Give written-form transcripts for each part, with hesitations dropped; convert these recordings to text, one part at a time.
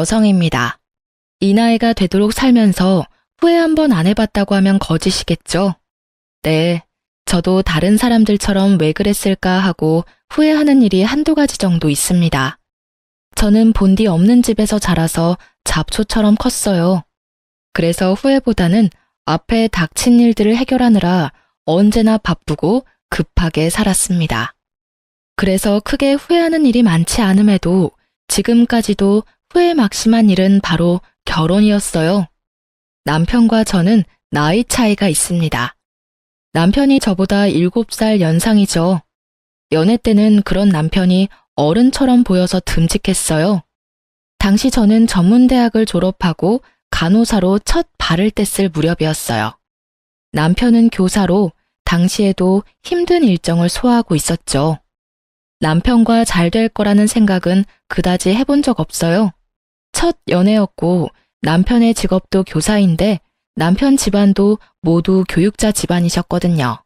여성입니다. 이 나이가 되도록 살면서 후회 한 번 안 해봤다고 하면 거짓이겠죠? 네, 저도 다른 사람들처럼 왜 그랬을까 하고 후회하는 일이 한두 가지 정도 있습니다. 저는 본디 없는 집에서 자라서 잡초처럼 컸어요. 그래서 후회보다는 앞에 닥친 일들을 해결하느라 언제나 바쁘고 급하게 살았습니다. 그래서 크게 후회하는 일이 많지 않음에도 지금까지도 후회 막심한 일은 바로 결혼이었어요. 남편과 저는 나이 차이가 있습니다. 남편이 저보다 7살 연상이죠. 연애 때는 그런 남편이 어른처럼 보여서 듬직했어요. 당시 저는 전문대학을 졸업하고 간호사로 첫 발을 뗐을 무렵이었어요. 남편은 교사로 당시에도 힘든 일정을 소화하고 있었죠. 남편과 잘 될 거라는 생각은 그다지 해본 적 없어요. 첫 연애였고 남편의 직업도 교사인데 남편 집안도 모두 교육자 집안이셨거든요.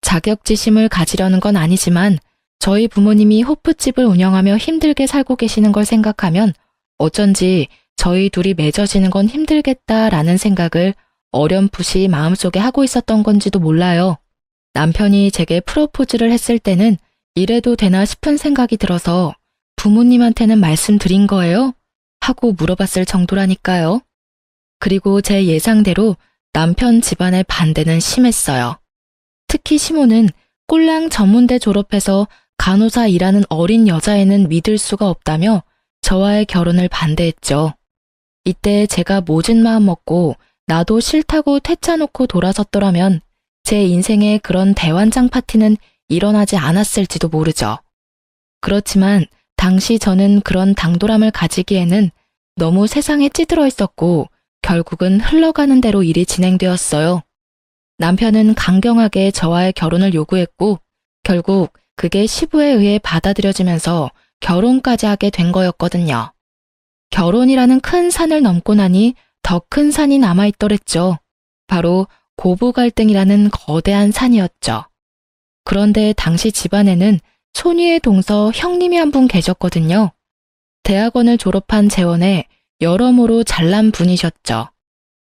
자격지심을 가지려는 건 아니지만 저희 부모님이 호프집을 운영하며 힘들게 살고 계시는 걸 생각하면 어쩐지 저희 둘이 맺어지는 건 힘들겠다라는 생각을 어렴풋이 마음속에 하고 있었던 건지도 몰라요. 남편이 제게 프로포즈를 했을 때는 이래도 되나 싶은 생각이 들어서 부모님한테는 말씀드린 거예요? 하고 물어봤을 정도라니까요. 그리고 제 예상대로 남편 집안의 반대는 심했어요. 특히 시모는 꼴랑 전문대 졸업해서 간호사 일하는 어린 여자애는 믿을 수가 없다며 저와의 결혼을 반대했죠. 이때 제가 모진 마음 먹고 나도 싫다고 퇴짜놓고 돌아섰더라면 제 인생에 그런 대환장 파티는 일어나지 않았을지도 모르죠. 그렇지만 당시 저는 그런 당돌함을 가지기에는 너무 세상에 찌들어 있었고 결국은 흘러가는 대로 일이 진행되었어요. 남편은 강경하게 저와의 결혼을 요구했고 결국 그게 시부에 의해 받아들여지면서 결혼까지 하게 된 거였거든요. 결혼이라는 큰 산을 넘고 나니 더 큰 산이 남아있더랬죠. 바로 고부 갈등이라는 거대한 산이었죠. 그런데 당시 집안에는 손위의 동서 형님이 한 분 계셨거든요. 대학원을 졸업한 재원에 여러모로 잘난 분이셨죠.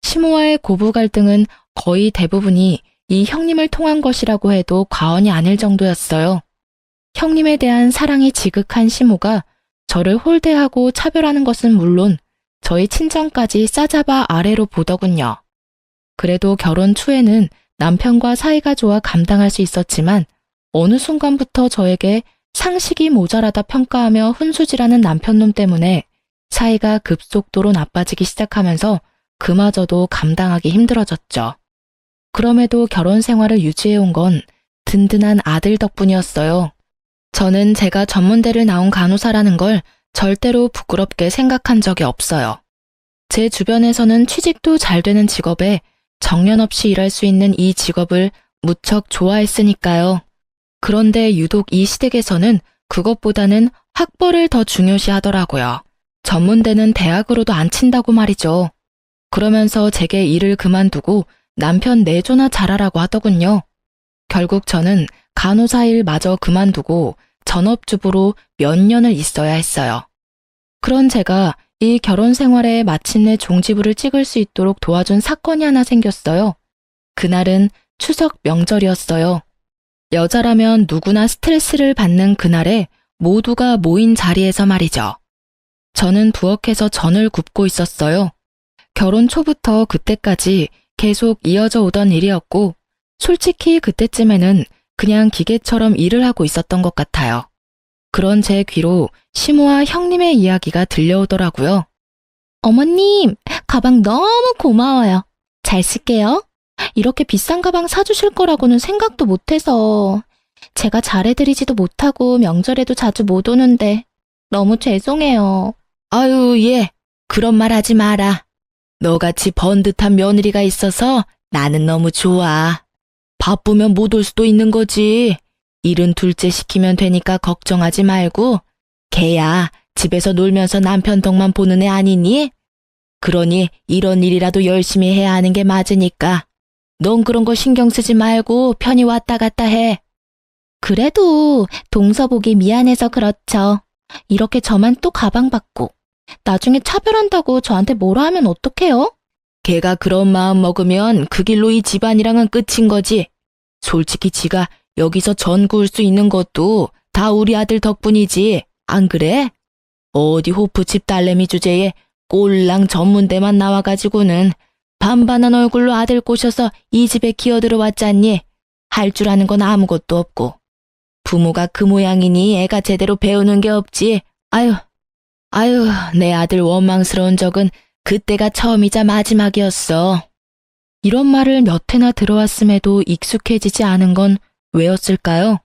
시모와의 고부 갈등은 거의 대부분이 이 형님을 통한 것이라고 해도 과언이 아닐 정도였어요. 형님에 대한 사랑이 지극한 시모가 저를 홀대하고 차별하는 것은 물론 저희 친정까지 싸잡아 아래로 보더군요. 그래도 결혼 초에는 남편과 사이가 좋아 감당할 수 있었지만 어느 순간부터 저에게 상식이 모자라다 평가하며 훈수질하는 남편놈 때문에 사이가 급속도로 나빠지기 시작하면서 그마저도 감당하기 힘들어졌죠. 그럼에도 결혼 생활을 유지해온 건 든든한 아들 덕분이었어요. 저는 제가 전문대를 나온 간호사라는 걸 절대로 부끄럽게 생각한 적이 없어요. 제 주변에서는 취직도 잘 되는 직업에 정년 없이 일할 수 있는 이 직업을 무척 좋아했으니까요. 그런데 유독 이 시댁에서는 그것보다는 학벌을 더 중요시 하더라고요. 전문대는 대학으로도 안 친다고 말이죠. 그러면서 제게 일을 그만두고 남편 내조나 잘하라고 하더군요. 결국 저는 간호사 일마저 그만두고 전업주부로 몇 년을 있어야 했어요. 그런 제가 이 결혼 생활에 마침내 종지부를 찍을 수 있도록 도와준 사건이 하나 생겼어요. 그날은 추석 명절이었어요. 여자라면 누구나 스트레스를 받는 그날에 모두가 모인 자리에서 말이죠. 저는 부엌에서 전을 굽고 있었어요. 결혼 초부터 그때까지 계속 이어져 오던 일이었고 솔직히 그때쯤에는 그냥 기계처럼 일을 하고 있었던 것 같아요. 그런 제 귀로 시모와 형님의 이야기가 들려오더라고요. 어머님, 가방 너무 고마워요. 잘 쓸게요. 이렇게 비싼 가방 사주실 거라고는 생각도 못해서 제가 잘해드리지도 못하고 명절에도 자주 못 오는데 너무 죄송해요. 아유, 예. 그런 말 하지 마라. 너같이 번듯한 며느리가 있어서 나는 너무 좋아. 바쁘면 못 올 수도 있는 거지. 일은 둘째 시키면 되니까 걱정하지 말고 걔야 집에서 놀면서 남편 덕만 보는 애 아니니? 그러니 이런 일이라도 열심히 해야 하는 게 맞으니까 넌 그런 거 신경 쓰지 말고 편히 왔다 갔다 해. 그래도 동서 보기 미안해서 그렇죠. 이렇게 저만 또 가방 받고 나중에 차별한다고 저한테 뭐라 하면 어떡해요? 걔가 그런 마음 먹으면 그 길로 이 집안이랑은 끝인 거지. 솔직히 지가 여기서 전 구울 수 있는 것도 다 우리 아들 덕분이지. 안 그래? 어디 호프집 딸내미 주제에 꼴랑 전문대만 나와가지고는 반반한 얼굴로 아들 꼬셔서 이 집에 기어들어 왔잖니. 할 줄 아는 건 아무것도 없고. 부모가 그 모양이니 애가 제대로 배우는 게 없지. 아유, 내 아들 원망스러운 적은 그때가 처음이자 마지막이었어. 이런 말을 몇 해나 들어왔음에도 익숙해지지 않은 건 왜였을까요?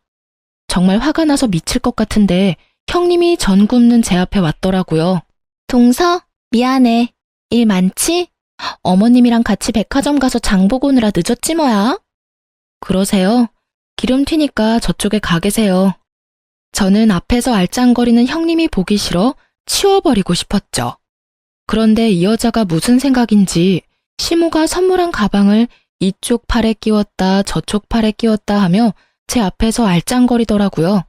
정말 화가 나서 미칠 것 같은데 형님이 전 굽는 제 앞에 왔더라고요. 동서, 미안해. 일 많지? 어머님이랑 같이 백화점 가서 장 보고 오느라 늦었지 뭐야. 그러세요? 기름 튀니까 저쪽에 가 계세요. 저는 앞에서 알짱거리는 형님이 보기 싫어 치워버리고 싶었죠. 그런데 이 여자가 무슨 생각인지 시모가 선물한 가방을 이쪽 팔에 끼웠다 저쪽 팔에 끼웠다 하며 제 앞에서 알짱거리더라고요.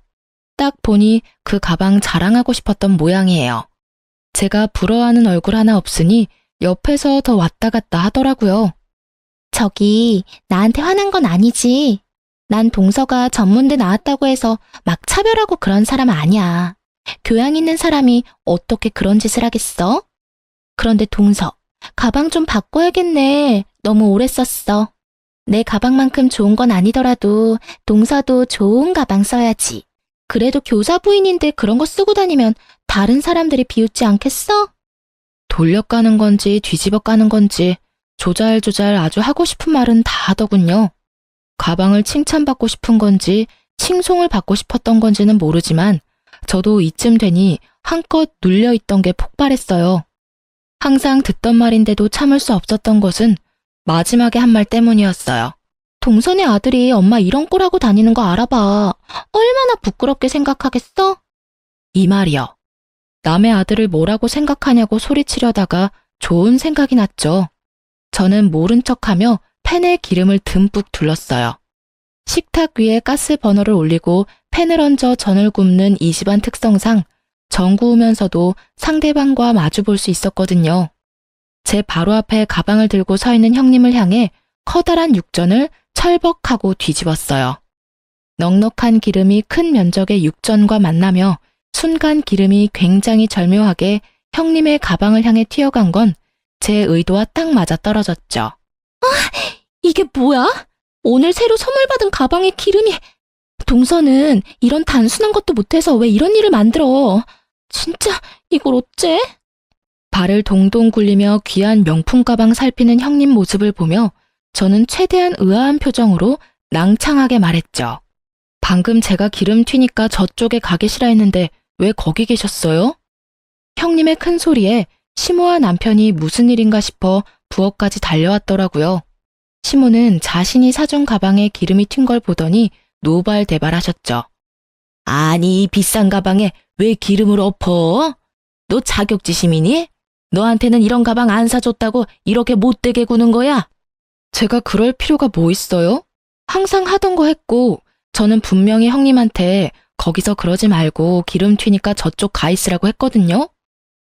딱 보니 그 가방 자랑하고 싶었던 모양이에요. 제가 부러워하는 얼굴 하나 없으니 옆에서 더 왔다 갔다 하더라고요. 저기 나한테 화난 건 아니지. 난 동서가 전문대 나왔다고 해서 막 차별하고 그런 사람 아니야. 교양 있는 사람이 어떻게 그런 짓을 하겠어? 그런데 동서, 가방 좀 바꿔야겠네. 너무 오래 썼어. 내 가방만큼 좋은 건 아니더라도 동서도 좋은 가방 써야지. 그래도 교사 부인인데 그런 거 쓰고 다니면 다른 사람들이 비웃지 않겠어? 돌려 까는 건지 뒤집어 까는 건지 조잘조잘 아주 하고 싶은 말은 다 하더군요. 가방을 칭찬받고 싶은 건지 칭송을 받고 싶었던 건지는 모르지만 저도 이쯤 되니 한껏 눌려있던 게 폭발했어요. 항상 듣던 말인데도 참을 수 없었던 것은 마지막에 한 말 때문이었어요. 동선의 아들이 엄마 이런 꼴하고 다니는 거 알아봐. 얼마나 부끄럽게 생각하겠어? 이 말이요. 남의 아들을 뭐라고 생각하냐고 소리치려다가 좋은 생각이 났죠. 저는 모른 척하며 팬에 기름을 듬뿍 둘렀어요. 식탁 위에 가스 버너를 올리고 팬을 얹어 전을 굽는 이 집안 특성상 전 구우면서도 상대방과 마주 볼 수 있었거든요. 제 바로 앞에 가방을 들고 서 있는 형님을 향해 커다란 육전을 철벅하고 뒤집었어요. 넉넉한 기름이 큰 면적의 육전과 만나며 순간 기름이 굉장히 절묘하게 형님의 가방을 향해 튀어간 건 제 의도와 딱 맞아 떨어졌죠. 이게 뭐야? 오늘 새로 선물 받은 가방에 기름이... 동서는 이런 단순한 것도 못해서 왜 이런 일을 만들어? 진짜 이걸 어째? 발을 동동 굴리며 귀한 명품 가방 살피는 형님 모습을 보며 저는 최대한 의아한 표정으로 낭창하게 말했죠. 방금 제가 기름 튀니까 저쪽에 가 계시라 했는데 왜 거기 계셨어요? 형님의 큰 소리에 시모와 남편이 무슨 일인가 싶어 부엌까지 달려왔더라고요. 시모는 자신이 사준 가방에 기름이 튄 걸 보더니 노발대발하셨죠. 아니, 이 비싼 가방에 왜 기름을 엎어? 너 자격지심이니? 너한테는 이런 가방 안 사줬다고 이렇게 못되게 구는 거야? 제가 그럴 필요가 뭐 있어요? 항상 하던 거 했고 저는 분명히 형님한테 거기서 그러지 말고 기름 튀니까 저쪽 가 있으라고 했거든요.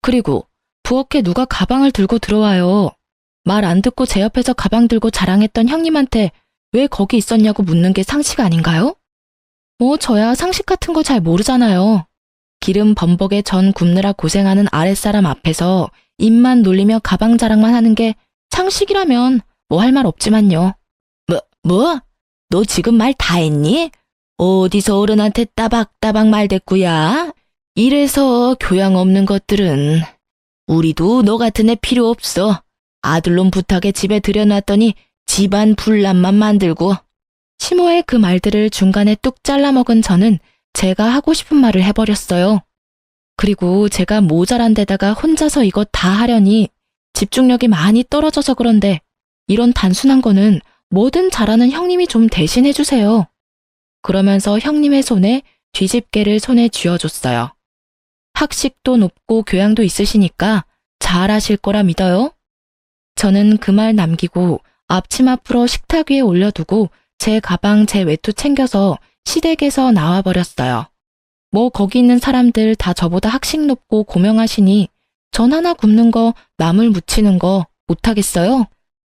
그리고 부엌에 누가 가방을 들고 들어와요. 말 안 듣고 제 옆에서 가방 들고 자랑했던 형님한테 왜 거기 있었냐고 묻는 게 상식 아닌가요? 뭐 저야 상식 같은 거 잘 모르잖아요. 기름 범벅에 전 굽느라 고생하는 아랫사람 앞에서 입만 놀리며 가방 자랑만 하는 게 상식이라면 뭐 할 말 없지만요. 뭐? 너 지금 말 다 했니? 어디서 어른한테 따박따박 말댔구야? 이래서 교양 없는 것들은. 우리도 너 같은 애 필요 없어. 아들놈 부탁에 집에 들여놨더니 집안 분란만 만들고. 시모의 그 말들을 중간에 뚝 잘라먹은 저는 제가 하고 싶은 말을 해버렸어요. 그리고 제가 모자란 데다가 혼자서 이거 다 하려니 집중력이 많이 떨어져서 그런데 이런 단순한 거는 뭐든 잘하는 형님이 좀 대신해주세요. 그러면서 형님의 손에 뒤집개를 손에 쥐어줬어요. 학식도 높고 교양도 있으시니까 잘하실 거라 믿어요. 저는 그 말 남기고 앞치마 풀어 식탁 위에 올려두고 제 가방 제 외투 챙겨서 시댁에서 나와버렸어요. 뭐 거기 있는 사람들 다 저보다 학식 높고 고명하시니 전 하나 굽는 거, 나물 무치는 거 못하겠어요?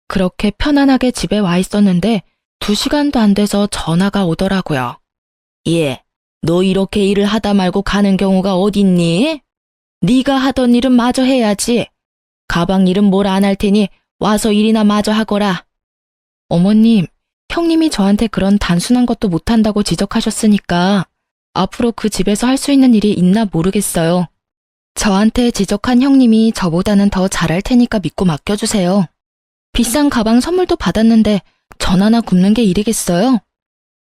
그렇게 편안하게 집에 와 있었는데 2시간도 안 돼서 전화가 오더라고요. 예, 너 이렇게 일을 하다 말고 가는 경우가 어딨니? 네가 하던 일은 마저 해야지. 가방 일은 뭘 안 할 테니 와서 일이나 마저 하거라. 어머님, 형님이 저한테 그런 단순한 것도 못한다고 지적하셨으니까 앞으로 그 집에서 할 수 있는 일이 있나 모르겠어요. 저한테 지적한 형님이 저보다는 더 잘할 테니까 믿고 맡겨주세요. 비싼 가방 선물도 받았는데 전 하나 굽는 게 일이겠어요?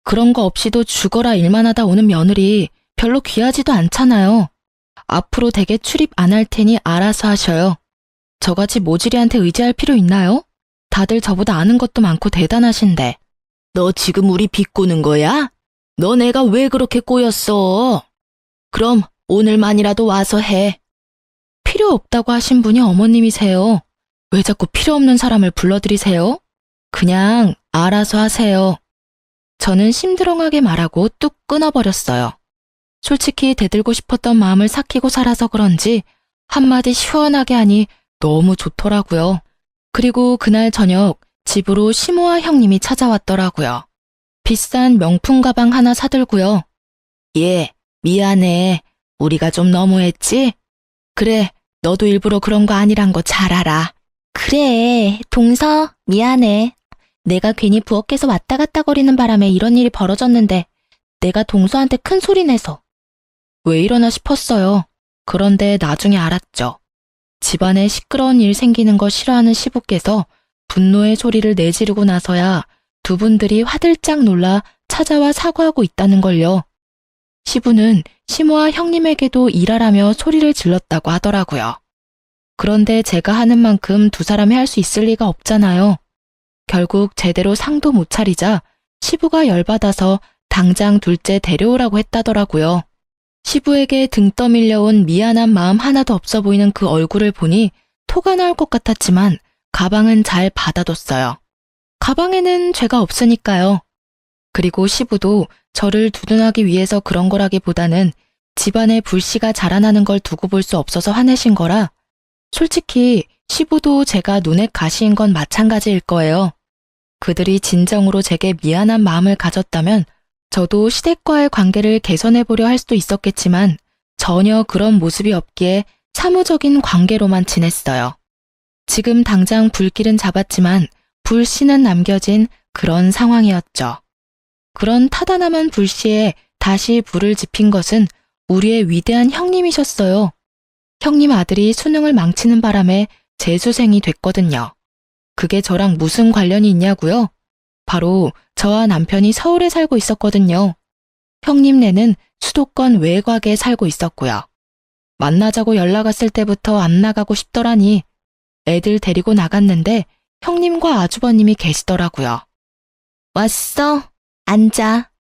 그런 거 없이도 죽어라 일만 하다 오는 며느리 별로 귀하지도 않잖아요. 앞으로 댁에 출입 안 할 테니 알아서 하셔요. 저같이 모질이한테 의지할 필요 있나요? 다들 저보다 아는 것도 많고 대단하신데. 너 지금 우리 비꼬는 거야? 너 내가 왜 그렇게 꼬였어? 그럼 오늘만이라도 와서 해. 필요 없다고 하신 분이 어머님이세요. 왜 자꾸 필요 없는 사람을 불러들이세요? 그냥 알아서 하세요. 저는 심드렁하게 말하고 뚝 끊어버렸어요. 솔직히 대들고 싶었던 마음을 삭히고 살아서 그런지 한마디 시원하게 하니 너무 좋더라고요. 그리고 그날 저녁 집으로 시모와 형님이 찾아왔더라고요. 비싼 명품 가방 하나 사들고요. 예, 미안해. 우리가 좀 너무했지? 그래, 너도 일부러 그런 거 아니란 거 잘 알아. 그래, 동서, 미안해. 내가 괜히 부엌에서 왔다 갔다 거리는 바람에 이런 일이 벌어졌는데 내가 동서한테 큰 소리 내서. 왜 이러나 싶었어요. 그런데 나중에 알았죠. 집안에 시끄러운 일 생기는 거 싫어하는 시부께서 분노의 소리를 내지르고 나서야 두 분들이 화들짝 놀라 찾아와 사과하고 있다는 걸요. 시부는 시모와 형님에게도 일하라며 소리를 질렀다고 하더라고요. 그런데 제가 하는 만큼 두 사람이 할 수 있을 리가 없잖아요. 결국 제대로 상도 못 차리자 시부가 열받아서 당장 둘째 데려오라고 했다더라고요. 시부에게 등 떠밀려온 미안한 마음 하나도 없어 보이는 그 얼굴을 보니 토가 나올 것 같았지만 가방은 잘 받아뒀어요. 가방에는 죄가 없으니까요. 그리고 시부도 저를 두둔하기 위해서 그런 거라기보다는 집안에 불씨가 자라나는 걸 두고 볼 수 없어서 화내신 거라 솔직히 시부도 제가 눈에 가시인 건 마찬가지일 거예요. 그들이 진정으로 제게 미안한 마음을 가졌다면 저도 시댁과의 관계를 개선해보려 할 수도 있었겠지만 전혀 그런 모습이 없기에 사무적인 관계로만 지냈어요. 지금 당장 불길은 잡았지만 불씨는 남겨진 그런 상황이었죠. 그런 타다남은 불씨에 다시 불을 지핀 것은 우리의 위대한 형님이셨어요. 형님 아들이 수능을 망치는 바람에 재수생이 됐거든요. 그게 저랑 무슨 관련이 있냐고요? 바로 저와 남편이 서울에 살고 있었거든요. 형님네는 수도권 외곽에 살고 있었고요. 만나자고 연락 왔을 때부터 안 나가고 싶더라니 애들 데리고 나갔는데 형님과 아주버님이 계시더라고요. 왔어? 앉아.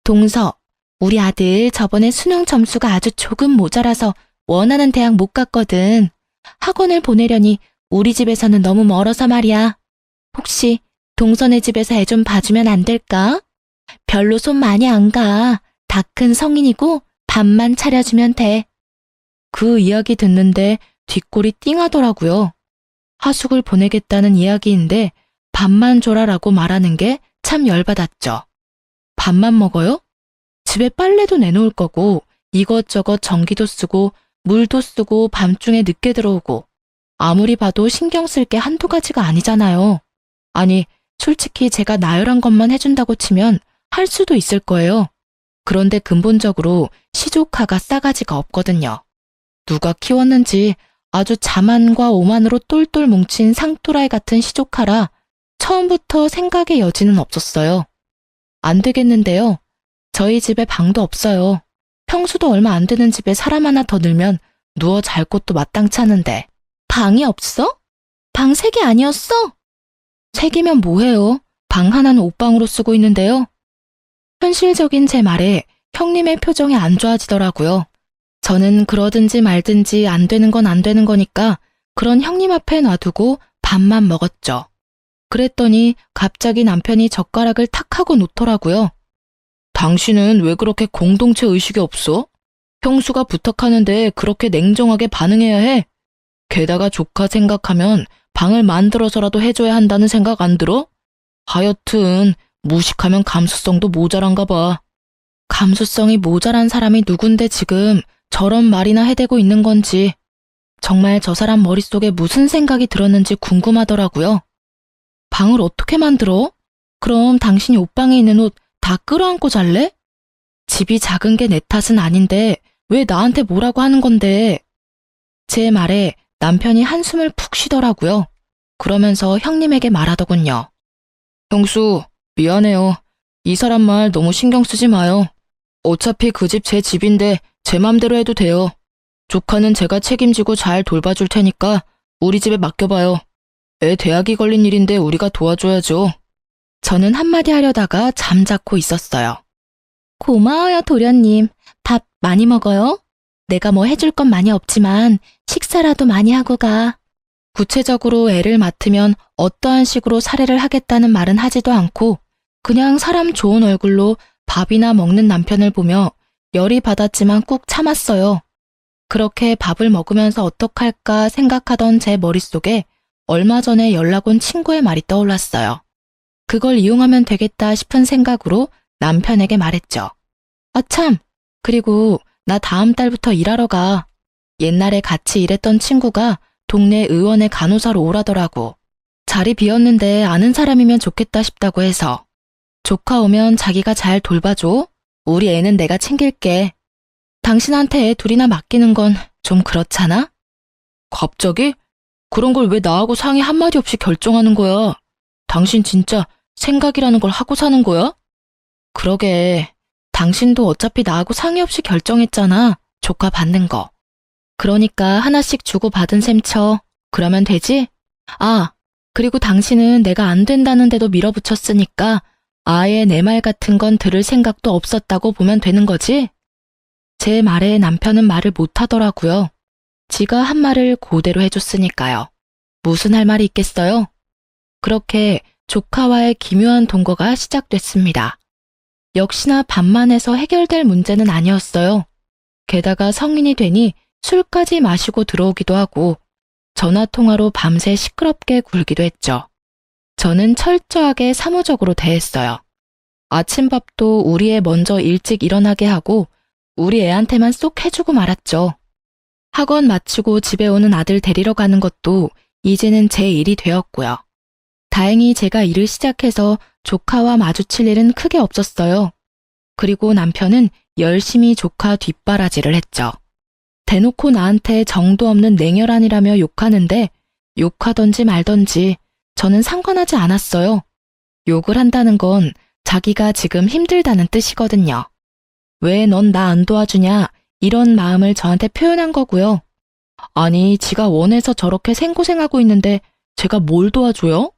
동서, 우리 아들 저번에 수능 점수가 아주 조금 모자라서 원하는 대학 못 갔거든. 학원을 보내려니 우리 집에서는 너무 멀어서 말이야. 혹시 동서네 집에서 애 좀 봐주면 안 될까? 별로 손 많이 안 가. 다 큰 성인이고 밥만 차려주면 돼. 그 이야기 듣는데 뒷골이 띵하더라고요. 하숙을 보내겠다는 이야기인데 밥만 줘라라고 말하는 게 참 열받았죠. 밥만 먹어요? 집에 빨래도 내놓을 거고 이것저것 전기도 쓰고 물도 쓰고 밤중에 늦게 들어오고 아무리 봐도 신경 쓸 게 한두 가지가 아니잖아요. 아니, 솔직히 제가 나열한 것만 해준다고 치면 할 수도 있을 거예요. 그런데 근본적으로 시조카가 싸가지가 없거든요. 누가 키웠는지 아주 자만과 오만으로 똘똘 뭉친 상또라이 같은 시조카라 처음부터 생각의 여지는 없었어요. 안 되겠는데요. 저희 집에 방도 없어요. 평수도 얼마 안 되는 집에 사람 하나 더 늘면 누워 잘 곳도 마땅치 않은데. 방이 없어? 방 3개 아니었어? 3개면 뭐해요? 방 하나는 옷방으로 쓰고 있는데요. 현실적인 제 말에 형님의 표정이 안 좋아지더라고요. 저는 그러든지 말든지 안 되는 건 안 되는 거니까 그런 형님 앞에 놔두고 밥만 먹었죠. 그랬더니 갑자기 남편이 젓가락을 탁 하고 놓더라고요. 당신은 왜 그렇게 공동체 의식이 없어? 형수가 부탁하는데 그렇게 냉정하게 반응해야 해? 게다가 조카 생각하면 방을 만들어서라도 해줘야 한다는 생각 안 들어? 하여튼 무식하면 감수성도 모자란가 봐. 감수성이 모자란 사람이 누군데 지금 저런 말이나 해대고 있는 건지 정말 저 사람 머릿속에 무슨 생각이 들었는지 궁금하더라고요. 방을 어떻게 만들어? 그럼 당신이 옷방에 있는 옷 다 끌어안고 잘래? 집이 작은 게 내 탓은 아닌데 왜 나한테 뭐라고 하는 건데? 제 말에 남편이 한숨을 푹 쉬더라고요. 그러면서 형님에게 말하더군요. 형수, 미안해요. 이 사람 말 너무 신경 쓰지 마요. 어차피 그 집 제 집인데 제 맘대로 해도 돼요. 조카는 제가 책임지고 잘 돌봐줄 테니까 우리 집에 맡겨봐요. 애 대학이 걸린 일인데 우리가 도와줘야죠. 저는 한마디 하려다가 잠자코 있었어요. 고마워요, 도련님. 밥 많이 먹어요? 내가 뭐 해줄 건 많이 없지만 식사라도 많이 하고 가. 구체적으로 애를 맡으면 어떠한 식으로 살해를 하겠다는 말은 하지도 않고 그냥 사람 좋은 얼굴로 밥이나 먹는 남편을 보며 열이 받았지만 꾹 참았어요. 그렇게 밥을 먹으면서 어떡할까 생각하던 제 머릿속에 얼마 전에 연락 온 친구의 말이 떠올랐어요. 그걸 이용하면 되겠다 싶은 생각으로 남편에게 말했죠. 아 참, 그리고 나 다음 달부터 일하러 가. 옛날에 같이 일했던 친구가 동네 의원의 간호사로 오라더라고. 자리 비었는데 아는 사람이면 좋겠다 싶다고 해서. 조카 오면 자기가 잘 돌봐줘. 우리 애는 내가 챙길게. 당신한테 애 둘이나 맡기는 건 좀 그렇잖아? 갑자기? 그런 걸 왜 나하고 상의 한마디 없이 결정하는 거야? 당신 진짜 생각이라는 걸 하고 사는 거야? 그러게. 당신도 어차피 나하고 상의 없이 결정했잖아. 조카 받는 거. 그러니까 하나씩 주고받은 셈 쳐. 그러면 되지? 아, 그리고 당신은 내가 안 된다는데도 밀어붙였으니까 아예 내 말 같은 건 들을 생각도 없었다고 보면 되는 거지? 제 말에 남편은 말을 못 하더라고요. 지가 한 말을 그대로 해줬으니까요. 무슨 할 말이 있겠어요? 그렇게 조카와의 기묘한 동거가 시작됐습니다. 역시나 밥만 해서 해결될 문제는 아니었어요. 게다가 성인이 되니 술까지 마시고 들어오기도 하고 전화통화로 밤새 시끄럽게 굴기도 했죠. 저는 철저하게 사무적으로 대했어요. 아침밥도 우리 애 먼저 일찍 일어나게 하고 우리 애한테만 쏙 해주고 말았죠. 학원 마치고 집에 오는 아들 데리러 가는 것도 이제는 제 일이 되었고요. 다행히 제가 일을 시작해서 조카와 마주칠 일은 크게 없었어요. 그리고 남편은 열심히 조카 뒷바라지를 했죠. 대놓고 나한테 정도 없는 냉혈한이라며 욕하는데 욕하던지 말던지 저는 상관하지 않았어요. 욕을 한다는 건 자기가 지금 힘들다는 뜻이거든요. 왜 넌 나 안 도와주냐 이런 마음을 저한테 표현한 거고요. 아니 지가 원해서 저렇게 생고생하고 있는데 제가 뭘 도와줘요?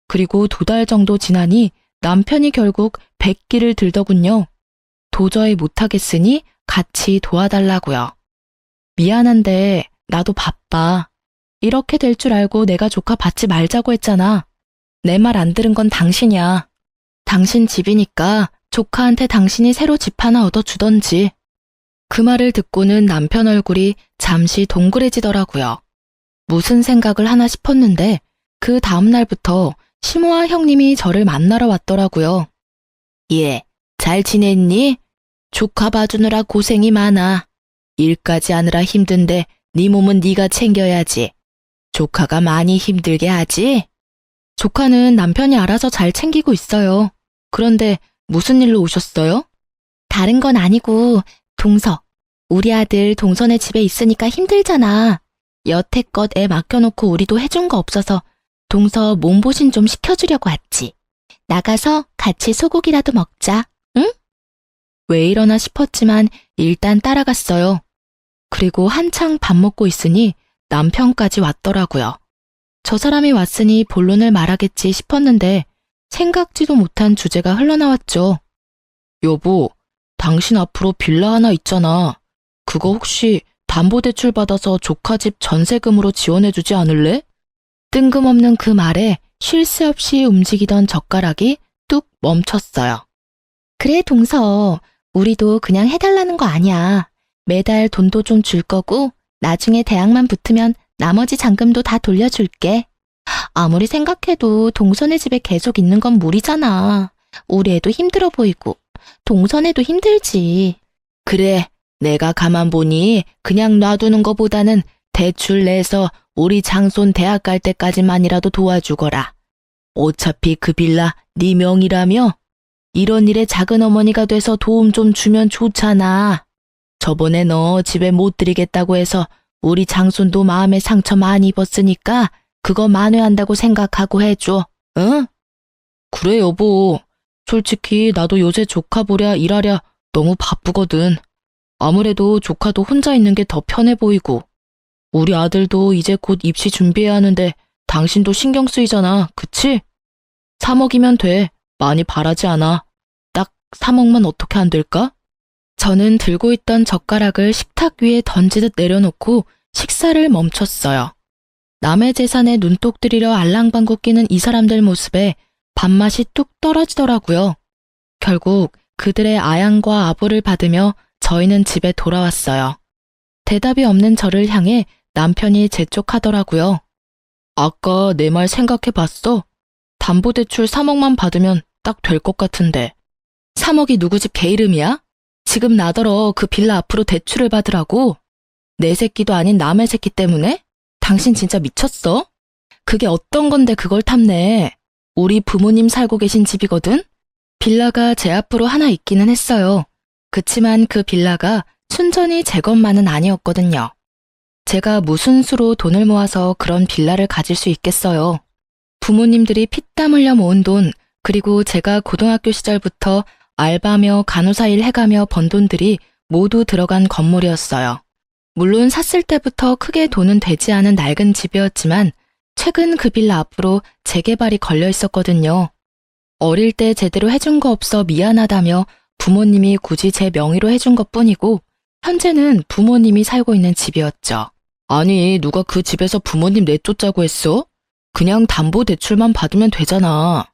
그리고 2달 정도 지나니 남편이 결국 백기를 들더군요. 도저히 못하겠으니 같이 도와달라고요. 미안한데 나도 바빠. 이렇게 될 줄 알고 내가 조카 받지 말자고 했잖아. 내 말 안 들은 건 당신이야. 당신 집이니까 조카한테 당신이 새로 집 하나 얻어주던지. 그 말을 듣고는 남편 얼굴이 잠시 동그래지더라고요. 무슨 생각을 하나 싶었는데 그 다음날부터 시모아 형님이 저를 만나러 왔더라고요. 예, 잘 지냈니? 조카 봐주느라 고생이 많아. 일까지 하느라 힘든데 네 몸은 네가 챙겨야지. 조카가 많이 힘들게 하지? 조카는 남편이 알아서 잘 챙기고 있어요. 그런데 무슨 일로 오셨어요? 다른 건 아니고 동서. 우리 아들 동선의 집에 있으니까 힘들잖아. 여태껏 애 맡겨놓고 우리도 해준 거 없어서 동서 몸보신 좀 시켜주려고 왔지. 나가서 같이 소고기라도 먹자, 응? 왜 이러나 싶었지만 일단 따라갔어요. 그리고 한창 밥 먹고 있으니 남편까지 왔더라고요. 저 사람이 왔으니 본론을 말하겠지 싶었는데 생각지도 못한 주제가 흘러나왔죠. 여보, 당신 앞으로 빌라 하나 있잖아. 그거 혹시 담보대출 받아서 조카 집 전세금으로 지원해주지 않을래? 뜬금없는 그 말에 쉴 새 없이 움직이던 젓가락이 뚝 멈췄어요. 그래, 동서. 우리도 그냥 해달라는 거 아니야. 매달 돈도 좀 줄 거고 나중에 대학만 붙으면 나머지 잔금도 다 돌려줄게. 아무리 생각해도 동선의 집에 계속 있는 건 무리잖아. 우리 애도 힘들어 보이고 동선애도 힘들지. 그래, 내가 가만 보니 그냥 놔두는 거보다는 대출 내서 우리 장손 대학 갈 때까지만이라도 도와주거라. 어차피 그 빌라 네 명이라며? 이런 일에 작은 어머니가 돼서 도움 좀 주면 좋잖아. 저번에 너 집에 못 들이겠다고 해서 우리 장손도 마음에 상처 많이 입었으니까 그거 만회한다고 생각하고 해줘, 응? 그래, 여보. 솔직히 나도 요새 조카 보랴 일하랴 너무 바쁘거든. 아무래도 조카도 혼자 있는 게 더 편해 보이고. 우리 아들도 이제 곧 입시 준비해야 하는데 당신도 신경 쓰이잖아, 그치? 3억이면 돼. 많이 바라지 않아. 딱 3억만 어떻게 안 될까? 저는 들고 있던 젓가락을 식탁 위에 던지듯 내려놓고 식사를 멈췄어요. 남의 재산에 눈독 들이려 알랑방구 끼는 이 사람들 모습에 밥맛이 뚝 떨어지더라고요. 결국 그들의 아양과 아부를 받으며 저희는 집에 돌아왔어요. 대답이 없는 저를 향해 남편이 재촉하더라고요. 아까 내 말 생각해봤어? 담보대출 3억만 받으면 딱 될 것 같은데. 3억이 누구 집 개 이름이야? 지금 나더러 그 빌라 앞으로 대출을 받으라고? 내 새끼도 아닌 남의 새끼 때문에? 당신 진짜 미쳤어? 그게 어떤 건데 그걸 탐내. 우리 부모님 살고 계신 집이거든? 빌라가 제 앞으로 하나 있기는 했어요. 그치만 그 빌라가 순전히 제 것만은 아니었거든요. 제가 무슨 수로 돈을 모아서 그런 빌라를 가질 수 있겠어요. 부모님들이 피땀 흘려 모은 돈, 그리고 제가 고등학교 시절부터 알바며 간호사 일 해가며 번 돈들이 모두 들어간 건물이었어요. 물론 샀을 때부터 크게 돈은 되지 않은 낡은 집이었지만 최근 그 빌라 앞으로 재개발이 걸려 있었거든요. 어릴 때 제대로 해준 거 없어 미안하다며 부모님이 굳이 제 명의로 해준 것뿐이고 현재는 부모님이 살고 있는 집이었죠. 아니, 누가 그 집에서 부모님 내쫓자고 했어? 그냥 담보대출만 받으면 되잖아.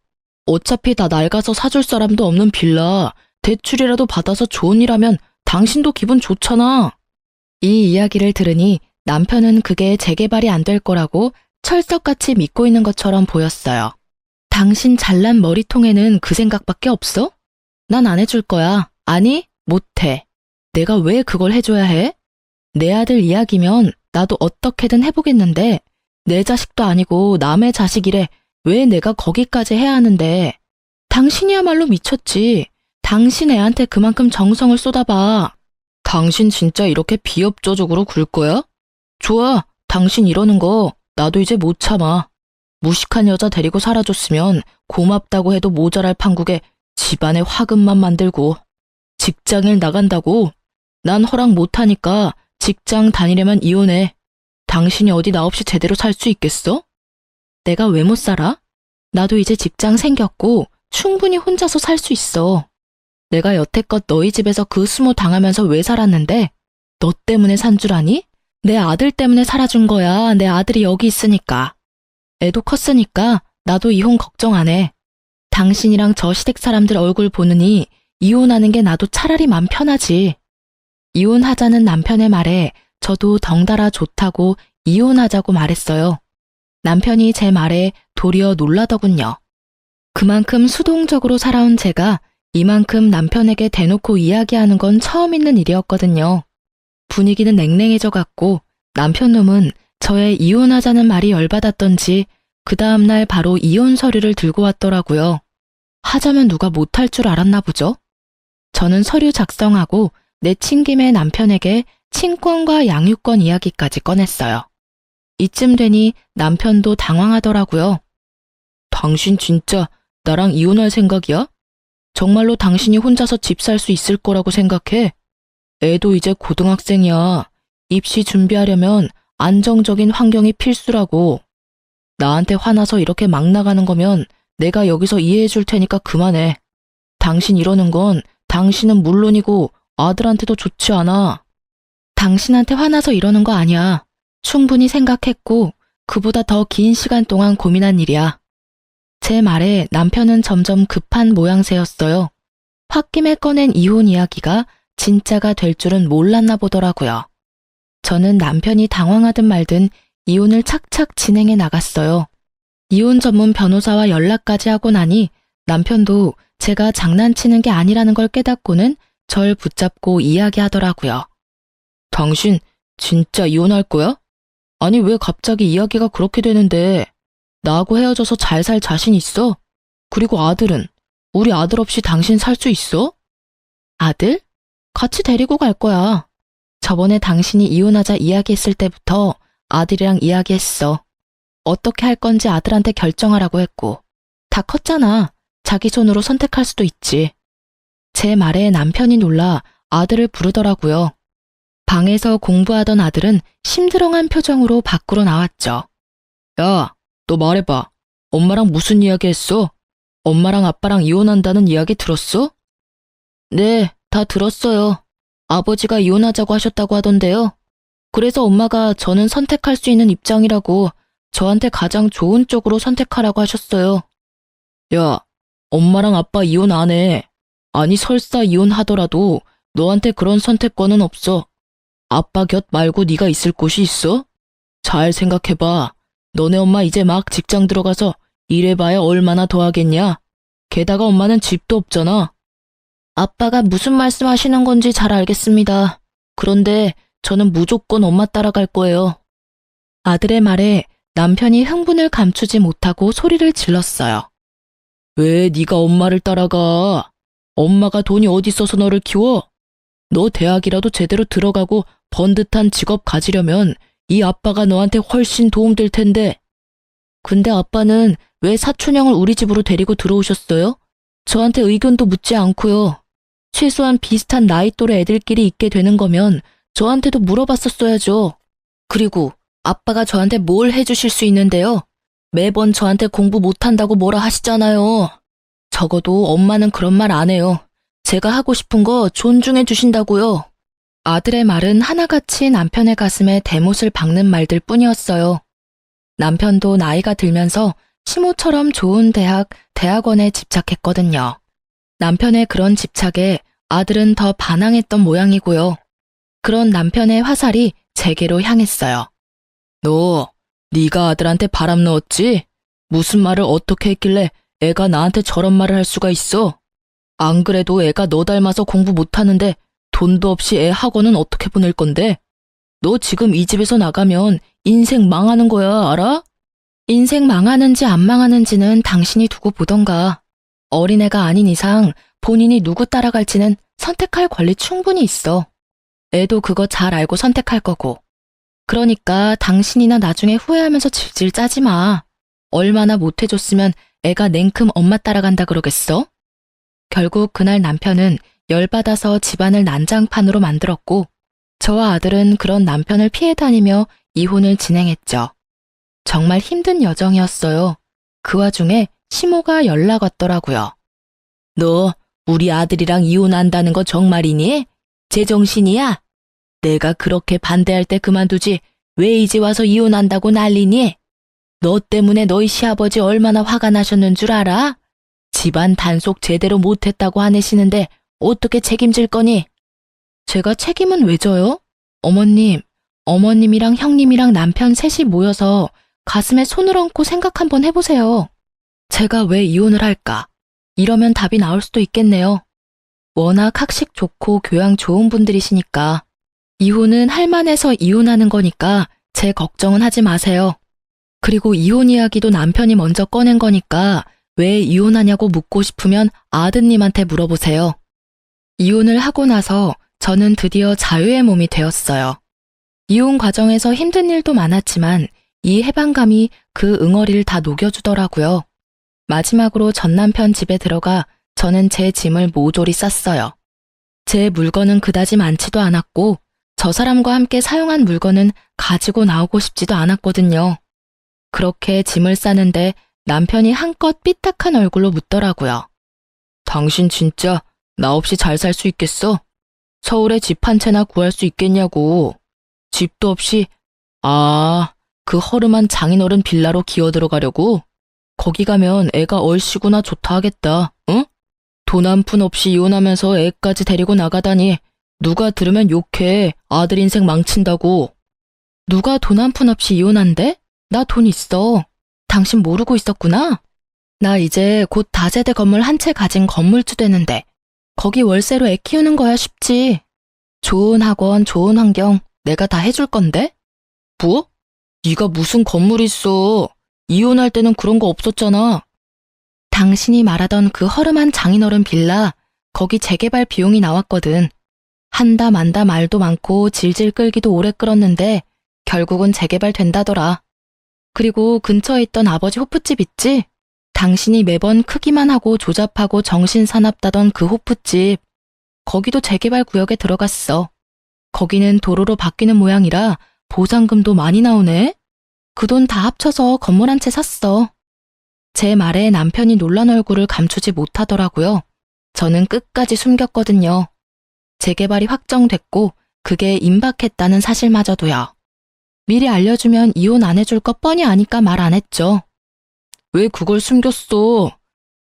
어차피 다 낡아서 사줄 사람도 없는 빌라, 대출이라도 받아서 좋은 일 하면 당신도 기분 좋잖아. 이 이야기를 들으니 남편은 그게 재개발이 안 될 거라고 철석같이 믿고 있는 것처럼 보였어요. 당신 잘난 머리통에는 그 생각밖에 없어? 난 안 해줄 거야. 아니, 못해. 내가 왜 그걸 해줘야 해? 내 아들 이야기면 나도 어떻게든 해보겠는데 내 자식도 아니고 남의 자식이래. 왜 내가 거기까지 해야 하는데. 당신이야말로 미쳤지. 당신 애한테 그만큼 정성을 쏟아봐. 당신 진짜 이렇게 비협조적으로 굴 거야? 좋아. 당신 이러는 거 나도 이제 못 참아. 무식한 여자 데리고 살아줬으면 고맙다고 해도 모자랄 판국에 집안에 화근만 만들고. 직장일 나간다고? 난 허락 못하니까 직장 다니려면 이혼해. 당신이 어디 나 없이 제대로 살 수 있겠어? 내가 왜 못 살아? 나도 이제 직장 생겼고 충분히 혼자서 살 수 있어. 내가 여태껏 너희 집에서 그 수모 당하면서 왜 살았는데? 너 때문에 산 줄 아니? 내 아들 때문에 살아준 거야. 내 아들이 여기 있으니까. 애도 컸으니까 나도 이혼 걱정 안 해. 당신이랑 저 시댁 사람들 얼굴 보느니 이혼하는 게 나도 차라리 맘 편하지. 이혼하자는 남편의 말에 저도 덩달아 좋다고 이혼하자고 말했어요. 남편이 제 말에 도리어 놀라더군요. 그만큼 수동적으로 살아온 제가 이만큼 남편에게 대놓고 이야기하는 건 처음 있는 일이었거든요. 분위기는 냉랭해져 갔고 남편 놈은 저의 이혼하자는 말이 열받았던지 그 다음날 바로 이혼 서류를 들고 왔더라고요. 하자면 누가 못할 줄 알았나 보죠? 저는 서류 작성하고 내친 김에 남편에게 친권과 양육권 이야기까지 꺼냈어요. 이쯤 되니 남편도 당황하더라고요. 당신 진짜 나랑 이혼할 생각이야? 정말로 당신이 혼자서 집 살 수 있을 거라고 생각해? 애도 이제 고등학생이야. 입시 준비하려면 안정적인 환경이 필수라고. 나한테 화나서 이렇게 막 나가는 거면 내가 여기서 이해해 줄 테니까 그만해. 당신 이러는 건 당신은 물론이고 아들한테도 좋지 않아. 당신한테 화나서 이러는 거 아니야. 충분히 생각했고 그보다 더 긴 시간 동안 고민한 일이야. 제 말에 남편은 점점 급한 모양새였어요. 홧김에 꺼낸 이혼 이야기가 진짜가 될 줄은 몰랐나 보더라고요. 저는 남편이 당황하든 말든 이혼을 착착 진행해 나갔어요. 이혼 전문 변호사와 연락까지 하고 나니 남편도 제가 장난치는 게 아니라는 걸 깨닫고는 절 붙잡고 이야기하더라고요. 당신 진짜 이혼할 거야? 아니 왜 갑자기 이야기가 그렇게 되는데 나하고 헤어져서 잘 살 자신 있어? 그리고 아들은? 우리 아들 없이 당신 살 수 있어? 아들? 같이 데리고 갈 거야. 저번에 당신이 이혼하자 이야기했을 때부터 아들이랑 이야기했어. 어떻게 할 건지 아들한테 결정하라고 했고. 다 컸잖아. 자기 손으로 선택할 수도 있지. 제 말에 남편이 놀라 아들을 부르더라고요. 방에서 공부하던 아들은 심드렁한 표정으로 밖으로 나왔죠. 야, 너 말해봐. 엄마랑 무슨 이야기 했어? 엄마랑 아빠랑 이혼한다는 이야기 들었어? 네, 다 들었어요. 아버지가 이혼하자고 하셨다고 하던데요. 그래서 엄마가 저는 선택할 수 있는 입장이라고 저한테 가장 좋은 쪽으로 선택하라고 하셨어요. 야, 엄마랑 아빠 이혼 안 해. 아니 설사 이혼하더라도 너한테 그런 선택권은 없어. 아빠 곁 말고 네가 있을 곳이 있어? 잘 생각해봐. 너네 엄마 이제 막 직장 들어가서 일해봐야 얼마나 더 하겠냐? 게다가 엄마는 집도 없잖아. 아빠가 무슨 말씀하시는 건지 잘 알겠습니다. 그런데 저는 무조건 엄마 따라갈 거예요. 아들의 말에 남편이 흥분을 감추지 못하고 소리를 질렀어요. 왜 네가 엄마를 따라가? 엄마가 돈이 어디 있어서 너를 키워? 너 대학이라도 제대로 들어가고 번듯한 직업 가지려면 이 아빠가 너한테 훨씬 도움될 텐데. 근데 아빠는 왜 사촌형을 우리 집으로 데리고 들어오셨어요? 저한테 의견도 묻지 않고요. 최소한 비슷한 나이 또래 애들끼리 있게 되는 거면 저한테도 물어봤었어야죠. 그리고 아빠가 저한테 뭘 해주실 수 있는데요? 매번 저한테 공부 못한다고 뭐라 하시잖아요. 적어도 엄마는 그런 말 안 해요. 제가 하고 싶은 거 존중해 주신다고요. 아들의 말은 하나같이 남편의 가슴에 대못을 박는 말들 뿐이었어요. 남편도 나이가 들면서 시모처럼 좋은 대학원에 집착했거든요. 남편의 그런 집착에 아들은 더 반항했던 모양이고요. 그런 남편의 화살이 제게로 향했어요. 너, 네가 아들한테 바람 넣었지? 무슨 말을 어떻게 했길래 애가 나한테 저런 말을 할 수가 있어? 안 그래도 애가 너 닮아서 공부 못하는데 돈도 없이 애 학원은 어떻게 보낼 건데? 너 지금 이 집에서 나가면 인생 망하는 거야, 알아? 인생 망하는지 안 망하는지는 당신이 두고 보던가. 어린애가 아닌 이상 본인이 누구 따라갈지는 선택할 권리 충분히 있어. 애도 그거 잘 알고 선택할 거고. 그러니까 당신이나 나중에 후회하면서 질질 짜지 마. 얼마나 못해줬으면 애가 냉큼 엄마 따라간다 그러겠어? 결국 그날 남편은 열받아서 집안을 난장판으로 만들었고 저와 아들은 그런 남편을 피해 다니며 이혼을 진행했죠. 정말 힘든 여정이었어요. 그 와중에 시모가 연락 왔더라고요. 너 우리 아들이랑 이혼한다는 거 정말이니? 제정신이야? 내가 그렇게 반대할 때 그만두지 왜 이제 와서 이혼한다고 난리니? 너 때문에 너희 시아버지 얼마나 화가 나셨는 줄 알아? 집안 단속 제대로 못했다고 화내시는데 어떻게 책임질 거니? 제가 책임은 왜 져요? 어머님이랑 형님이랑 남편 셋이 모여서 가슴에 손을 얹고 생각 한번 해보세요. 제가 왜 이혼을 할까? 이러면 답이 나올 수도 있겠네요. 워낙 학식 좋고 교양 좋은 분들이시니까. 이혼은 할 만해서 이혼하는 거니까 제 걱정은 하지 마세요. 그리고 이혼 이야기도 남편이 먼저 꺼낸 거니까 왜 이혼하냐고 묻고 싶으면 아드님한테 물어보세요. 이혼을 하고 나서 저는 드디어 자유의 몸이 되었어요. 이혼 과정에서 힘든 일도 많았지만 이 해방감이 그 응어리를 다 녹여주더라고요. 마지막으로 전 남편 집에 들어가 저는 제 짐을 모조리 쌌어요. 제 물건은 그다지 많지도 않았고 저 사람과 함께 사용한 물건은 가지고 나오고 싶지도 않았거든요. 그렇게 짐을 싸는데 남편이 한껏 삐딱한 얼굴로 묻더라고요. 당신 진짜 나 없이 잘 살 수 있겠어? 서울에 집 한 채나 구할 수 있겠냐고. 집도 없이, 그 허름한 장인어른 빌라로 기어 들어가려고? 거기 가면 애가 얼씨구나 좋다 하겠다, 응? 돈 한 푼 없이 이혼하면서 애까지 데리고 나가다니 누가 들으면 욕해. 아들 인생 망친다고. 누가 돈 한 푼 없이 이혼한대? 나 돈 있어. 당신 모르고 있었구나? 나 이제 곧 다세대 건물 한 채 가진 건물주 되는데 거기 월세로 애 키우는 거야 쉽지. 좋은 학원, 좋은 환경 내가 다 해줄 건데? 뭐? 네가 무슨 건물 있어. 이혼할 때는 그런 거 없었잖아. 당신이 말하던 그 허름한 장인어른 빌라, 거기 재개발 비용이 나왔거든. 한다 만다 말도 많고 질질 끌기도 오래 끌었는데 결국은 재개발 된다더라. 그리고 근처에 있던 아버지 호프집 있지? 당신이 매번 크기만 하고 조잡하고 정신사납다던 그 호프집, 거기도 재개발 구역에 들어갔어. 거기는 도로로 바뀌는 모양이라 보상금도 많이 나오네. 그 돈 다 합쳐서 건물 한 채 샀어. 제 말에 남편이 놀란 얼굴을 감추지 못하더라고요. 저는 끝까지 숨겼거든요. 재개발이 확정됐고 그게 임박했다는 사실마저도요. 미리 알려주면 이혼 안 해줄 거 뻔히 아니까 말 안 했죠. 왜 그걸 숨겼어?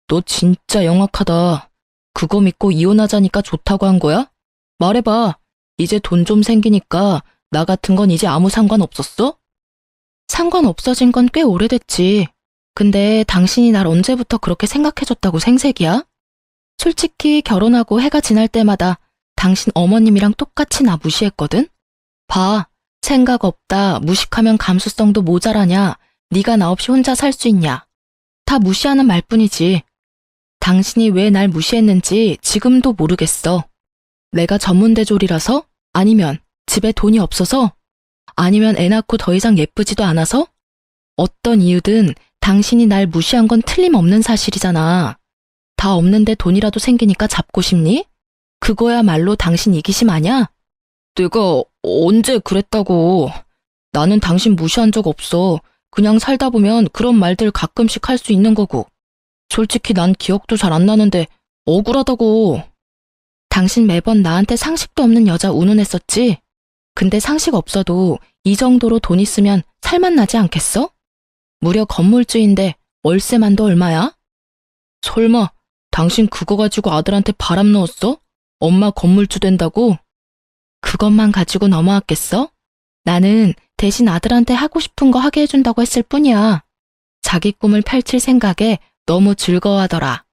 너 진짜 영악하다. 그거 믿고 이혼하자니까 좋다고 한 거야? 말해봐. 이제 돈 좀 생기니까 나 같은 건 이제 아무 상관 없었어? 상관 없어진 건 꽤 오래됐지. 근데 당신이 날 언제부터 그렇게 생각해줬다고 생색이야? 솔직히 결혼하고 해가 지날 때마다 당신 어머님이랑 똑같이 나 무시했거든? 봐. 생각 없다, 무식하면 감수성도 모자라냐, 네가 나 없이 혼자 살 수 있냐. 다 무시하는 말뿐이지. 당신이 왜 날 무시했는지 지금도 모르겠어. 내가 전문대졸이라서? 아니면 집에 돈이 없어서? 아니면 애 낳고 더 이상 예쁘지도 않아서? 어떤 이유든 당신이 날 무시한 건 틀림없는 사실이잖아. 다 없는데 돈이라도 생기니까 잡고 싶니? 그거야말로 당신 이기심 아냐? 내가 언제 그랬다고. 나는 당신 무시한 적 없어. 그냥 살다 보면 그런 말들 가끔씩 할 수 있는 거고. 솔직히 난 기억도 잘 안 나는데 억울하다고. 당신 매번 나한테 상식도 없는 여자 운운했었지? 근데 상식 없어도 이 정도로 돈 있으면 살만 나지 않겠어? 무려 건물주인데 월세만도 얼마야? 설마 당신 그거 가지고 아들한테 바람 넣었어? 엄마 건물주 된다고? 그것만 가지고 넘어왔겠어? 나는 대신 아들한테 하고 싶은 거 하게 해준다고 했을 뿐이야. 자기 꿈을 펼칠 생각에 너무 즐거워하더라.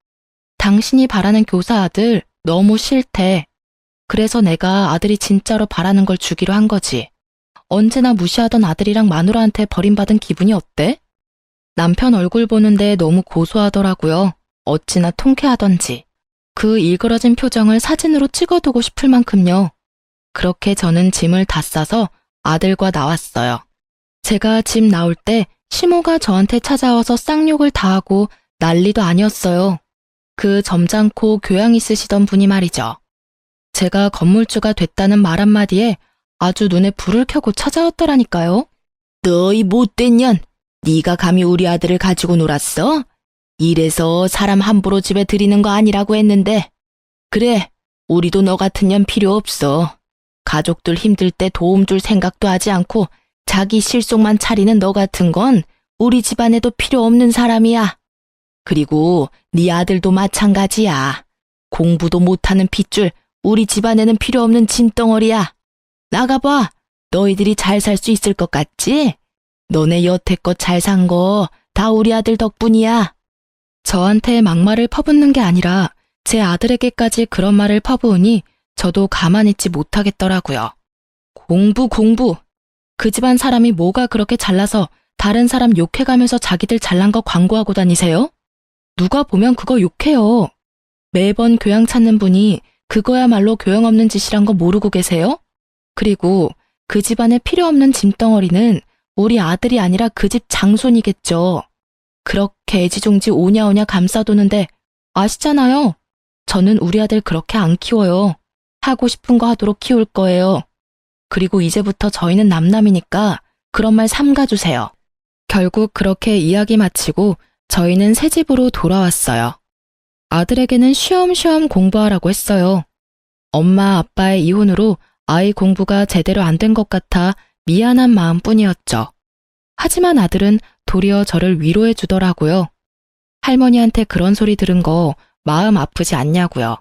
당신이 바라는 교사 아들 너무 싫대. 그래서 내가 아들이 진짜로 바라는 걸 주기로 한 거지. 언제나 무시하던 아들이랑 마누라한테 버림받은 기분이 어때? 남편 얼굴 보는데 너무 고소하더라고요. 어찌나 통쾌하던지. 그 일그러진 표정을 사진으로 찍어두고 싶을 만큼요. 그렇게 저는 짐을 다 싸서 아들과 나왔어요. 제가 집 나올 때 시모가 저한테 찾아와서 쌍욕을 다 하고 난리도 아니었어요. 그 점잖고 교양 있으시던 분이 말이죠. 제가 건물주가 됐다는 말 한마디에 아주 눈에 불을 켜고 찾아왔더라니까요. 너희 못된 년, 네가 감히 우리 아들을 가지고 놀았어? 이래서 사람 함부로 집에 들이는 거 아니라고 했는데. 그래, 우리도 너 같은 년 필요 없어. 가족들 힘들 때 도움 줄 생각도 하지 않고 자기 실속만 차리는 너 같은 건 우리 집안에도 필요 없는 사람이야. 그리고 네 아들도 마찬가지야. 공부도 못하는 핏줄 우리 집안에는 필요 없는 짐덩어리야. 나가봐. 너희들이 잘 살 수 있을 것 같지? 너네 여태껏 잘 산 거 다 우리 아들 덕분이야. 저한테 막말을 퍼붓는 게 아니라 제 아들에게까지 그런 말을 퍼부으니 저도 가만히 있지 못하겠더라고요. 공부. 그 집안 사람이 뭐가 그렇게 잘나서 다른 사람 욕해가면서 자기들 잘난 거 광고하고 다니세요? 누가 보면 그거 욕해요. 매번 교양 찾는 분이 그거야말로 교양 없는 짓이란 거 모르고 계세요? 그리고 그 집안에 필요 없는 짐덩어리는 우리 아들이 아니라 그 집 장손이겠죠. 그렇게 애지중지 오냐오냐 감싸도는데 아시잖아요. 저는 우리 아들 그렇게 안 키워요. 하고 싶은 거 하도록 키울 거예요. 그리고 이제부터 저희는 남남이니까 그런 말 삼가주세요. 결국 그렇게 이야기 마치고 저희는 새 집으로 돌아왔어요. 아들에게는 쉬엄쉬엄 공부하라고 했어요. 엄마 아빠의 이혼으로 아이 공부가 제대로 안 된 것 같아 미안한 마음뿐이었죠. 하지만 아들은 도리어 저를 위로해 주더라고요. 할머니한테 그런 소리 들은 거 마음 아프지 않냐고요.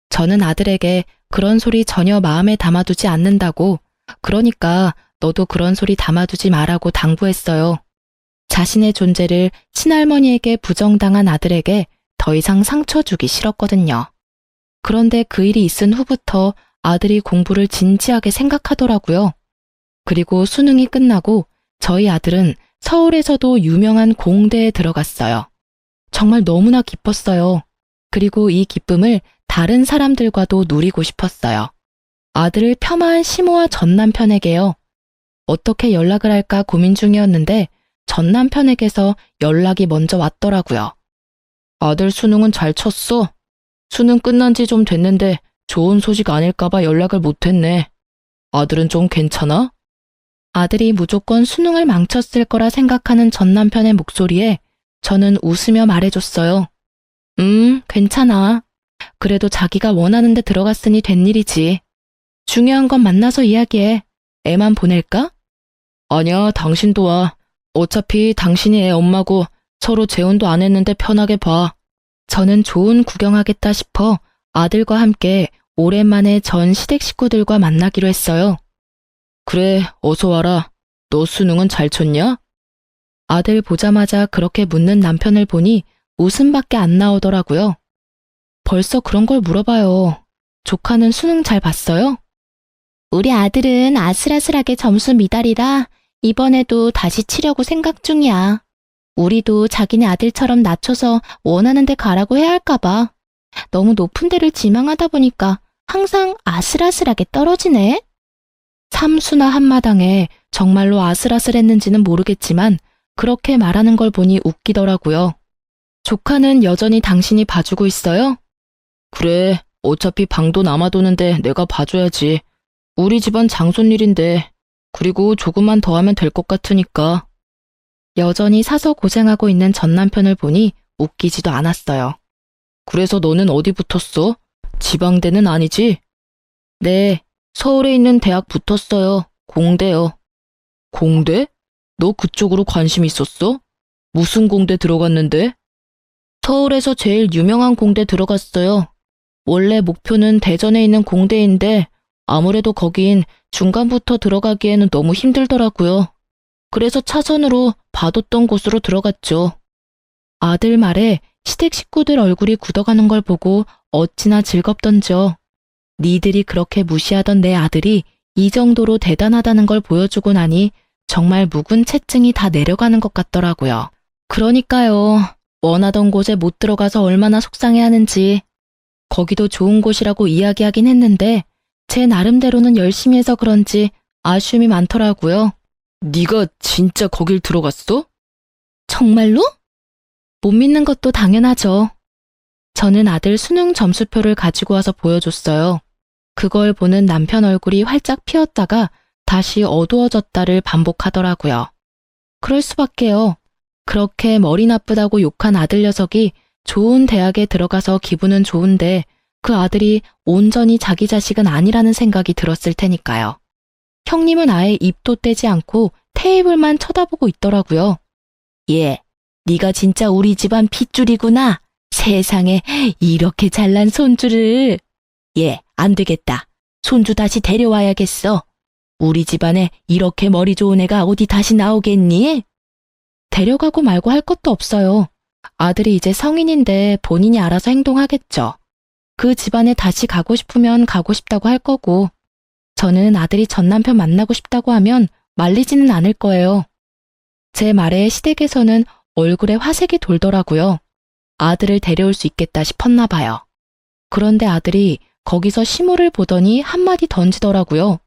저는 아들에게 그런 소리 전혀 마음에 담아두지 않는다고, 그러니까 너도 그런 소리 담아두지 말라고 당부했어요. 자신의 존재를 친할머니에게 부정당한 아들에게 더 이상 상처 주기 싫었거든요. 그런데 그 일이 있은 후부터 아들이 공부를 진지하게 생각하더라고요. 그리고 수능이 끝나고 저희 아들은 서울에서도 유명한 공대에 들어갔어요. 정말 너무나 기뻤어요. 그리고 이 기쁨을 다른 사람들과도 누리고 싶었어요. 아들을 폄하한 시모와 전 남편에게요. 어떻게 연락을 할까 고민 중이었는데 전 남편에게서 연락이 먼저 왔더라고요. 아들 수능은 잘 쳤어. 수능 끝난 지 좀 됐는데 좋은 소식 아닐까봐 연락을 못했네. 아들은 좀 괜찮아? 아들이 무조건 수능을 망쳤을 거라 생각하는 전 남편의 목소리에 저는 웃으며 말해줬어요. 괜찮아. 그래도 자기가 원하는 데 들어갔으니 된 일이지. 중요한 건 만나서 이야기해. 애만 보낼까? 아니야, 당신도 와. 어차피 당신이 애 엄마고 서로 재혼도 안 했는데 편하게 봐. 저는 좋은 구경하겠다 싶어 아들과 함께 오랜만에 전 시댁 식구들과 만나기로 했어요. 그래, 어서 와라. 너 수능은 잘 쳤냐? 아들 보자마자 그렇게 묻는 남편을 보니 웃음밖에 안 나오더라고요. 벌써 그런 걸 물어봐요. 조카는 수능 잘 봤어요? 우리 아들은 아슬아슬하게 점수 미달이라 이번에도 다시 치려고 생각 중이야. 우리도 자기네 아들처럼 낮춰서 원하는 데 가라고 해야 할까 봐. 너무 높은 데를 지망하다 보니까 항상 아슬아슬하게 떨어지네. 삼수나 한마당에 정말로 아슬아슬했는지는 모르겠지만 그렇게 말하는 걸 보니 웃기더라고요. 조카는 여전히 당신이 봐주고 있어요? 그래, 어차피 방도 남아도는데 내가 봐줘야지. 우리 집안 장손일인데. 그리고 조금만 더 하면 될 것 같으니까. 여전히 사서 고생하고 있는 전 남편을 보니 웃기지도 않았어요. 그래서 너는 어디 붙었어? 지방대는 아니지? 네, 서울에 있는 대학 붙었어요. 공대요. 공대? 너 그쪽으로 관심 있었어? 무슨 공대 들어갔는데? 서울에서 제일 유명한 공대 들어갔어요. 원래 목표는 대전에 있는 공대인데 아무래도 거긴 중간부터 들어가기에는 너무 힘들더라고요. 그래서 차선으로 봐뒀던 곳으로 들어갔죠. 아들 말에 시댁 식구들 얼굴이 굳어가는 걸 보고 어찌나 즐겁던지요. 니들이 그렇게 무시하던 내 아들이 이 정도로 대단하다는 걸 보여주고 나니 정말 묵은 채증이 다 내려가는 것 같더라고요. 그러니까요. 원하던 곳에 못 들어가서 얼마나 속상해하는지. 거기도 좋은 곳이라고 이야기하긴 했는데 제 나름대로는 열심히 해서 그런지 아쉬움이 많더라고요. 네가 진짜 거길 들어갔어? 정말로? 못 믿는 것도 당연하죠. 저는 아들 수능 점수표를 가지고 와서 보여줬어요. 그걸 보는 남편 얼굴이 활짝 피었다가 다시 어두워졌다를 반복하더라고요. 그럴 수밖에요. 그렇게 머리 나쁘다고 욕한 아들 녀석이 좋은 대학에 들어가서 기분은 좋은데 그 아들이 온전히 자기 자식은 아니라는 생각이 들었을 테니까요. 형님은 아예 입도 떼지 않고 테이블만 쳐다보고 있더라고요. 예, 네가 진짜 우리 집안 핏줄이구나. 세상에 이렇게 잘난 손주를. 예, 안 되겠다. 손주 다시 데려와야겠어. 우리 집안에 이렇게 머리 좋은 애가 어디 다시 나오겠니? 데려가고 말고 할 것도 없어요. 아들이 이제 성인인데 본인이 알아서 행동하겠죠. 그 집안에 다시 가고 싶으면 가고 싶다고 할 거고, 저는 아들이 전 남편 만나고 싶다고 하면 말리지는 않을 거예요. 제 말에 시댁에서는 얼굴에 화색이 돌더라고요. 아들을 데려올 수 있겠다 싶었나 봐요. 그런데 아들이 거기서 시모를 보더니 한마디 던지더라고요.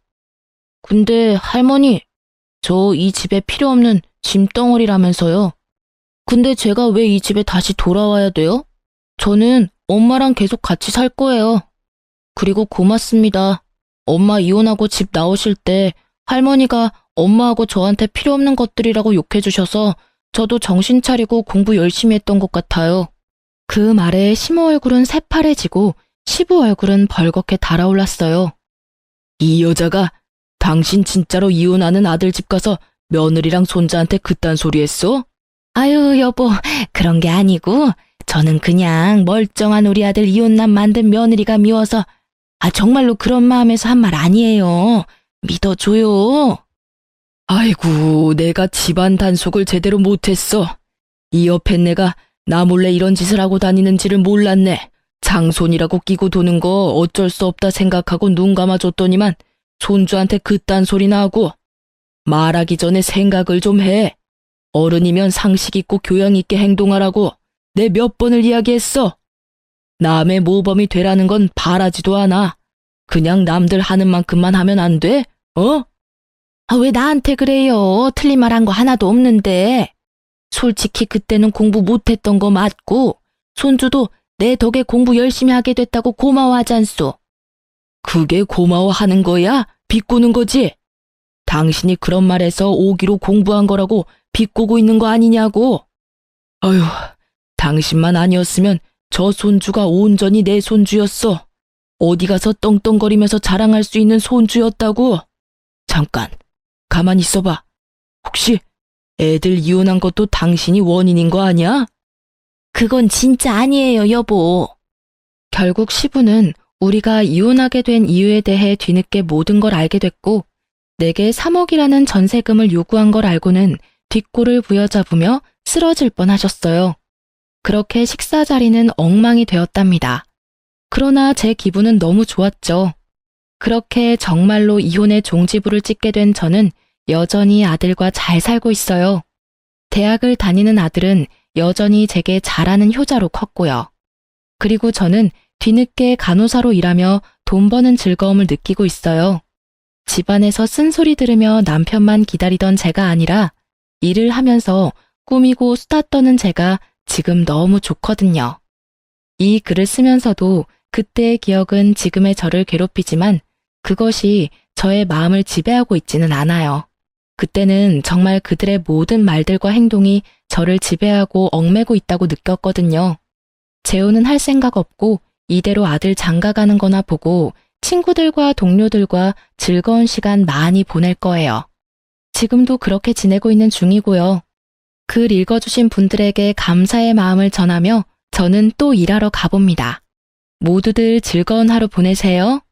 근데 할머니, 저 이 집에 필요 없는 짐덩어리라면서요. 근데 제가 왜 이 집에 다시 돌아와야 돼요? 저는 엄마랑 계속 같이 살 거예요. 그리고 고맙습니다. 엄마 이혼하고 집 나오실 때 할머니가 엄마하고 저한테 필요 없는 것들이라고 욕해 주셔서 저도 정신 차리고 공부 열심히 했던 것 같아요. 그 말에 시모 얼굴은 새파래지고 시부 얼굴은 벌겋게 달아올랐어요. 이 여자가 당신 진짜로 이혼하는 아들 집 가서 며느리랑 손자한테 그딴 소리 했어? 아유, 여보, 그런 게 아니고 저는 그냥 멀쩡한 우리 아들 이혼남 만든 며느리가 미워서 정말로 그런 마음에서 한 말 아니에요. 믿어줘요. 아이고, 내가 집안 단속을 제대로 못했어. 이 옆에 내가 나 몰래 이런 짓을 하고 다니는지를 몰랐네. 장손이라고 끼고 도는 거 어쩔 수 없다 생각하고 눈 감아줬더니만 손주한테 그딴 소리나 하고. 말하기 전에 생각을 좀 해. 어른이면 상식 있고 교양 있게 행동하라고 내 몇 번을 이야기했어. 남의 모범이 되라는 건 바라지도 않아. 그냥 남들 하는 만큼만 하면 안 돼? 어? 왜 나한테 그래요? 틀린 말 한 거 하나도 없는데. 솔직히 그때는 공부 못했던 거 맞고 손주도 내 덕에 공부 열심히 하게 됐다고 고마워하잖소. 그게 고마워하는 거야? 비꼬는 거지? 당신이 그런 말에서 오기로 공부한 거라고 비꼬고 있는 거 아니냐고. 아휴, 당신만 아니었으면 저 손주가 온전히 내 손주였어. 어디 가서 떵떵거리면서 자랑할 수 있는 손주였다고. 잠깐, 가만히 있어봐. 혹시 애들 이혼한 것도 당신이 원인인 거 아니야? 그건 진짜 아니에요, 여보. 결국 시부는 우리가 이혼하게 된 이유에 대해 뒤늦게 모든 걸 알게 됐고, 내게 3억이라는 전세금을 요구한 걸 알고는 뒷골을 부여잡으며 쓰러질 뻔하셨어요. 그렇게 식사 자리는 엉망이 되었답니다. 그러나 제 기분은 너무 좋았죠. 그렇게 정말로 이혼의 종지부를 찍게 된 저는 여전히 아들과 잘 살고 있어요. 대학을 다니는 아들은 여전히 제게 잘하는 효자로 컸고요. 그리고 저는 뒤늦게 간호사로 일하며 돈 버는 즐거움을 느끼고 있어요. 집안에서 쓴소리 들으며 남편만 기다리던 제가 아니라 일을 하면서 꾸미고 수다 떠는 제가 지금 너무 좋거든요. 이 글을 쓰면서도 그때의 기억은 지금의 저를 괴롭히지만 그것이 저의 마음을 지배하고 있지는 않아요. 그때는 정말 그들의 모든 말들과 행동이 저를 지배하고 얽매고 있다고 느꼈거든요. 재혼은 할 생각 없고 이대로 아들 장가가는 거나 보고 친구들과 동료들과 즐거운 시간 많이 보낼 거예요. 지금도 그렇게 지내고 있는 중이고요. 글 읽어주신 분들에게 감사의 마음을 전하며 저는 또 일하러 가봅니다. 모두들 즐거운 하루 보내세요.